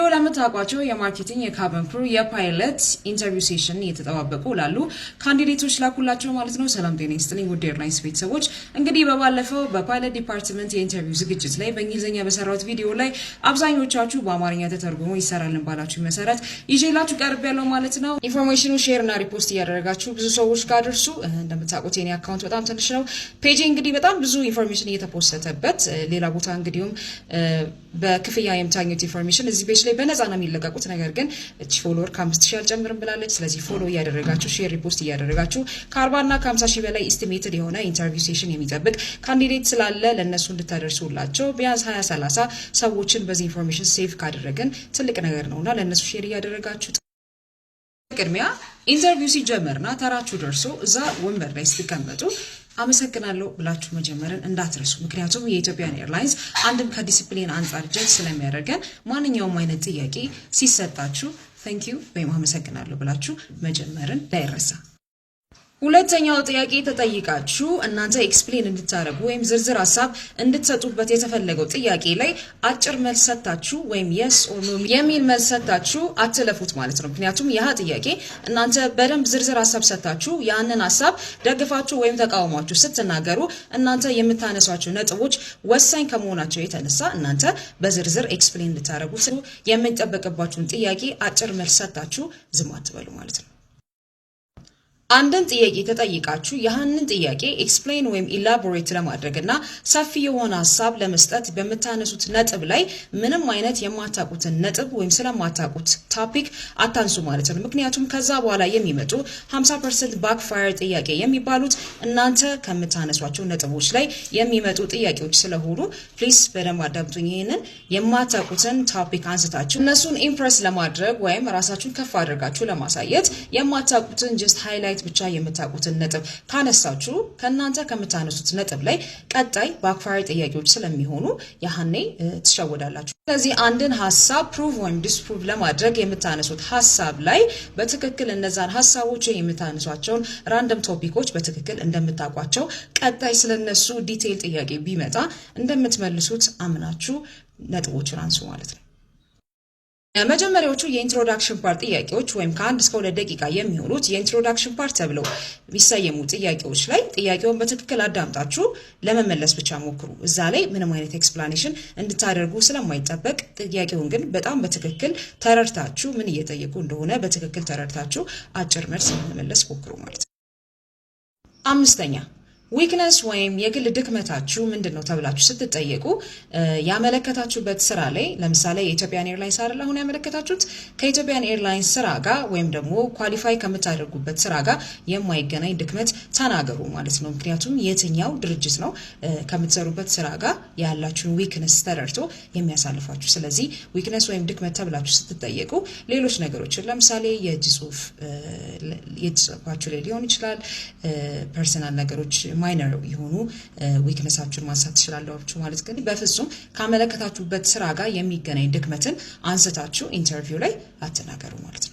እንግዲህ ለምታውቋቸው የማርኬቲንግ የካበን ክሩ የፓይለት ኢንተርቪው ሴሽን እየተጠባበቁ ላሉ ካንዲዴቶች ላኩላቸው ማለት ነው። ሰላም ጤና ይስጥልኝ ውድ ኤርላይንስ ቤተሰቦች። እንግዲህ በባለፈው በፓይለት ዲፓርትመንት የኢንተርቪው ዝግጅት ላይ በእንግሊዝኛ በሰራሁት ቪዲዮ ላይ አብዛኞቻችሁ በአማርኛ ተተርጉሞ ይሰራልን ባላችሁ መሰረት ይዤላችሁ ቀርብ ያለው ማለት ነው። ኢንፎርሜሽኑ ሼር እና ሪፖስት እያደረጋችሁ ብዙ ሰዎች ጋር ደርሱ። እንደምታውቁት የኔ አካውንት በጣም ትንሽ ነው። ፔጅ እንግዲህ በጣም ብዙ ኢንፎርሜሽን እየተፖስተበት ሌላ ቦታ እንግዲህም በክፍያ የምታገኙት ኢንፎርሜሽን እዚህ ፔጅ ላይ በነፃ ነው የሚለቀቁት። ነገር ግን እቺ ፎሎወር ከ5000 አልጨምርም ብላለች። ስለዚህ ፎሎ እያደረጋችሁ ሼር ሪፖስት እያደረጋችሁ ከ40 እና ከ50 ሺህ በላይ ኢስቲሜትድ የሆነ ኢንተርቪው ሴሽን የሚጠብቅ ካንዲዴት ስላለ ለነሱ እንድታደርሱላቸው ቢያንስ 20-30 ሰዎችን በዚህ ኢንፎርሜሽን ሴቭ ካደረግን ትልቅ ነገር ነውና ለነሱ ሼር እያደረጋችሁ ቅድሚያ ኢንተርቪው ሲጀመርና ተራችሁ ደርሶ እዛ ወንበር ላይ ስትቀመጡ አመሰግናለሁ ብላችሁ መጀመርን እንዳትረሱ። ምክንያቱም የኢትዮጵያን ኤርላይንስ አንድም ከዲሲፕሊን አንፃር ጀጅ ስለሚያደርገን ማንኛውም አይነት ጥያቄ ሲሰጣችሁ thank you ወይም አመሰግናለሁ ብላችሁ መጀመርን እንዳይረሳ። ሁለተኛው ጥያቄ ተጠይቃችሁ እናንተ ኤክስፕሌን እንድታረጉ ወይም ዝርዝር ሐሳብ እንድትሰጡበት የተፈለገው ጥያቄ ላይ አጭር መልስ ሰጣችሁ ወይም yes or no የሚል መልስ ሰጣችሁ አትለፉት ማለት ነው። ምክንያቱም ያ ጥያቄ እናንተ በደንብ ዝርዝር ሐሳብ ሰጣችሁ ያንን ሐሳብ ደግፋችሁ ወይም ተቃውማችሁ ስትናገሩ እናንተ የምታነሷቸው ነጥቦች ወሳኝ ከመሆናቸው የተነሳ እናንተ በዝርዝር ኤክስፕሌን እንድታረጉ የሚጠበቅባችሁን ጥያቄ አጭር መልስ ሰጣችሁ ዝም አትበሉ ማለት ነው። አንድን ጥያቄ ተጠይቃችሁ ያንን ጥያቄ ኤክስፕሌን ወይም ኢላቦሬት ለማድረግና ሰፊ የሆነ ሐሳብ ለመስጠት በመታነሱት ነጥብ ላይ ምንም አይነት የማታውቁትን ነጥብ ወይም ስለማታውቁት ቶፒክ አታንሱ ማለት ነው። ምክንያቱም ከዛ በኋላ የሚመጡ 50% ባክፋየር ጥያቄ የሚባሉት እናንተ ከምታነሷቸው ነጥቦች ላይ የሚመጡ ጥያቄዎች ስለሆኑ ፕሊስ በደንብ አዳምጡኝ። ይሄንን የማታውቁትን ቶፒክ አንስታችሁ እነሱን ኢምፕረስ ለማድረግ ወይም ራሳችሁን ከፍ አድርጋችሁ ለማሳየት የማታውቁትን ጀስት ሃይላይት ብቻ የምታውቁትን ነጥብ ካነሳችሁ ከናንተ ከምታነሱት ነጥብ ላይ ቀጣይ ባክፋየር ጥያቄዎች ስለሚሆኑ ያህኔ ትሸወዳላችሁ። ስለዚህ አንድን ሐሳብ ፕሩቭ ወይም ዲስፕሩቭ ለማድረግ የምታነሱት ሐሳብ ላይ በትክክል እነዛን ሐሳቦች የምታነሷቸውን ራንደም ቶፒኮች በትክክል እንደምታውቋቸው ቀጣይ ስለነሱ ዲቴይል ጥያቄ ቢመጣ እንደምትመልሱት አምናችሁ ነጥቦችን አንሱ ማለት ነው። መጀመሪያዎቹ የኢንትሮዳክሽን ፓርት ጥያቄዎች ወይም ከ1 እስከ 2 ደቂቃ የሚሆኑት የኢንትሮዳክሽን ፓርት ተብለው ቢሰየሙ ጥያቄዎች ላይ ጥያቄውን በትክክል አዳምጣችሁ ለመመለስ ብቻ ሞክሩ። እዛ ላይ ምንም አይነት ኤክስፕላኔሽን እንድታደርጉ ስለማይጠበቅ ጥያቄውን ግን በጣም በትክክል ተረድታችሁ ምን እየጠየቁ እንደሆነ በትክክል ተረድታችሁ አጭር መልስ ለመመለስ ሞክሩ ማለት ነው። አምስተኛ ዊክነስ ወይም የግል ድክመታችሁ ምንድነው ተብላችሁ ስትጠየቁ ያመለከታችሁበት ስራ ላይ ለምሳሌ የኢትዮጵያን ኤርላይንስ አይደል አሁን ያመለከታችሁት ከኢትዮጵያን ኤርላይንስ ስራ ጋር ወይም ደግሞ ኳሊፋይ ከምታደርጉበት ስራ ጋር የማይገናኝ ድክመት ተናገሩ ማለት ነው። ምክንያቱም የትኛው ድርጅት ነው ከምትሰሩበት ስራ ጋር ያላችሁን ዊክነስ ተረድቶ የሚያሳልፋችሁ። ስለዚህ ዊክነስ ወይም ድክመት ተብላችሁ ስትጠየቁ ሌሎች ነገሮችን ለምሳሌ የእጅ ጽሁፋችሁ ላይ ሊሆን ይችላል ፐርሰናል ነገሮች ማይነር የሆኑ ዊክነሳችሁን ማንሳት ትችላላችሁ ማለት ግን በፍጹም ካመለከታችሁበት ስራ ጋር የሚገናኝ ድክመትን አንስታችሁ ኢንተርቪው ላይ አትናገሩ ማለት ነው።